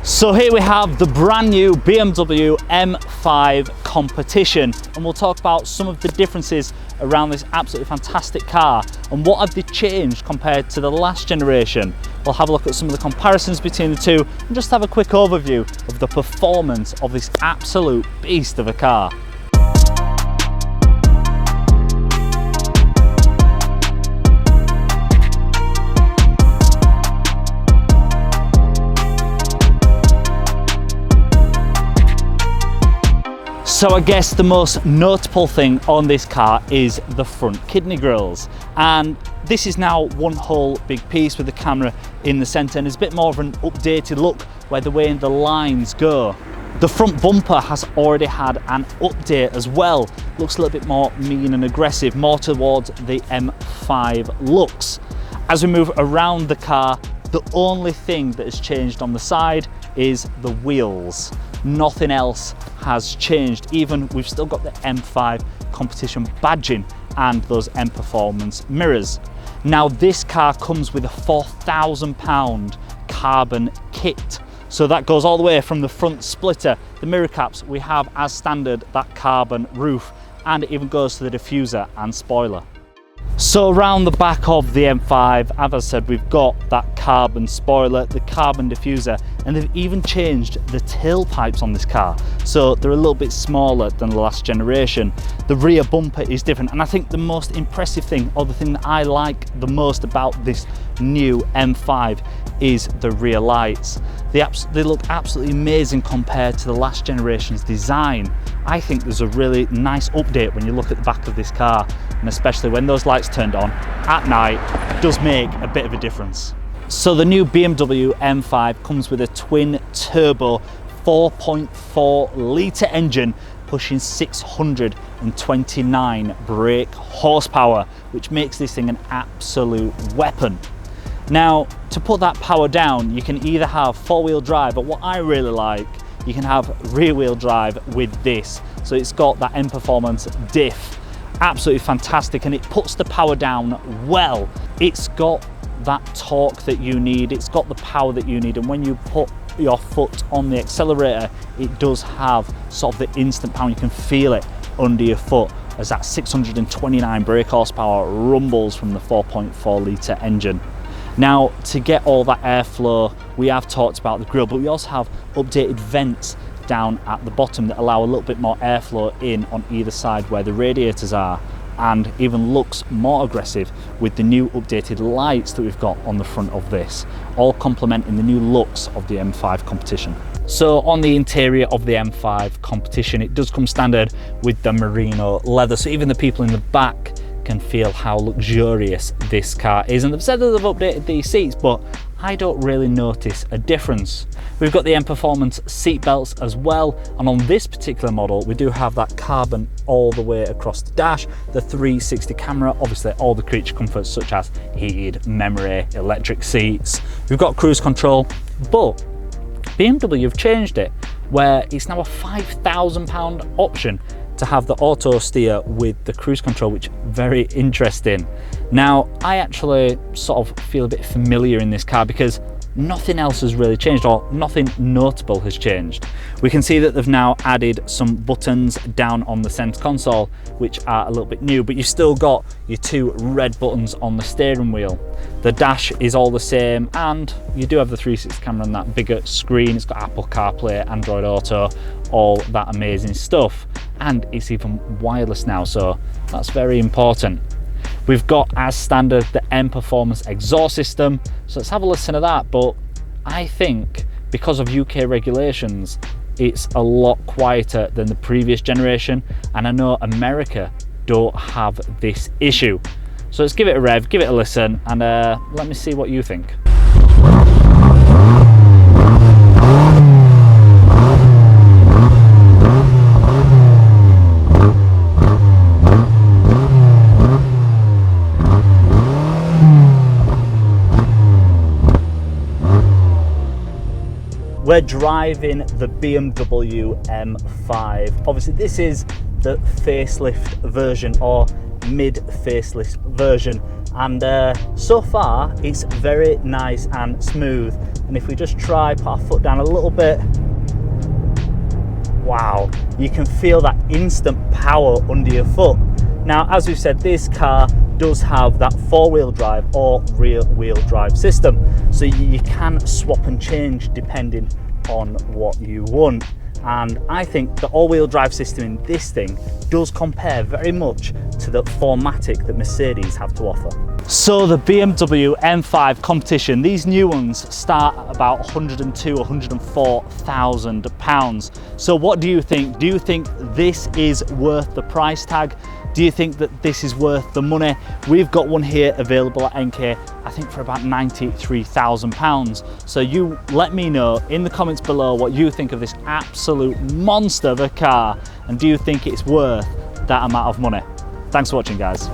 So here we have the brand new BMW M5 Competition, and we'll talk about some of the differences around this absolutely fantastic car and what have they changed compared to the last generation. We'll have a look at some of the comparisons between the two and just have a quick overview of the performance of this absolute beast of a car. So I guess the most notable thing on this car is the front kidney grills, and this is now one whole big piece with the camera in the centre, and it's a bit more of an updated look where the way the lines go. The front bumper has already had an update as well, looks a little bit more mean and aggressive, more towards the M5 looks. As we move around the car, the only thing that has changed on the side is the wheels. Nothing else has changed. Even we've still got the M5 competition badging and those M Performance mirrors. Now this car comes with a £4,000 carbon kit. So that goes all the way from the front splitter, the mirror caps, we have as standard that carbon roof, and it even goes to the diffuser and spoiler. So around the back of the M5, as I said, we've got that carbon spoiler, the carbon diffuser, and they've even changed the tailpipes on this car. So they're a little bit smaller than the last generation. The rear bumper is different, and I think the most impressive thing, or the thing that I like the most about this new M5 is the rear lights. They look absolutely amazing compared to the last generation's design. I think there's a really nice update when you look at the back of this car, and especially when those lights turned on at night, it does make a bit of a difference. So the new BMW M5 comes with a twin turbo 4.4 litre engine pushing 629 brake horsepower, which makes this thing an absolute weapon. Now, to put that power down, you can either have four-wheel drive, but what I really like, you can have rear-wheel drive with this. So it's got that M Performance diff, absolutely fantastic, and it puts the power down well. It's got that torque that you need, it's got the power that you need, and when you put your foot on the accelerator, it does have sort of the instant power. You can feel it under your foot as that 629 brake horsepower rumbles from the 4.4 litre engine. Now, to get all that airflow, we have talked about the grille, but we also have updated vents down at the bottom that allow a little bit more airflow in on either side where the radiators are, and even looks more aggressive with the new updated lights that we've got on the front of this, all complementing the new looks of the M5 competition. So on the interior of the M5 competition, it does come standard with the merino leather, so even the people in the back can feel how luxurious this car is. And they've said that they've updated these seats, but I don't really notice a difference. We've got the M Performance seat belts as well, and on this particular model we do have that carbon all the way across the dash, the 360 camera, obviously all the creature comforts such as heated memory, electric seats. We've got cruise control, but BMW have changed it where it's now a £5,000 option to have the auto steer with the cruise control, which is very interesting. Now, I actually sort of feel a bit familiar in this car because nothing else has really changed, or nothing notable has changed. We can see that they've now added some buttons down on the center console, which are a little bit new, but you've still got your two red buttons on the steering wheel. The dash is all the same, and you do have the 360 camera on that bigger screen. It's got Apple CarPlay, Android Auto, all that amazing stuff, and it's even wireless now, so that's very important. We've got as standard the M Performance exhaust system, so let's have a listen to that. But I think because of UK regulations, it's a lot quieter than the previous generation, and I know America don't have this issue. So let's give it a rev, give it a listen, and let me see what you think. We're driving the BMW M5. Obviously this is the facelift version, or mid-facelift version, and so far it's very nice and smooth. And if we just try, put our foot down a little bit, wow, you can feel that instant power under your foot. Now, as we've said, this car does have that four-wheel drive or rear-wheel drive system, so you can swap and change depending on what you want. And I think the all-wheel drive system in this thing does compare very much to the 4MATIC that Mercedes have to offer. So the BMW M5 competition, these new ones start at about £102,000, £104,000. So what do you think? Do you think this is worth the price tag? Do you think that this is worth the money? We've got one here available at Enkae, I think for about £93,000. So you let me know in the comments below what you think of this absolute monster of a car, and do you think it's worth that amount of money? Thanks for watching, guys.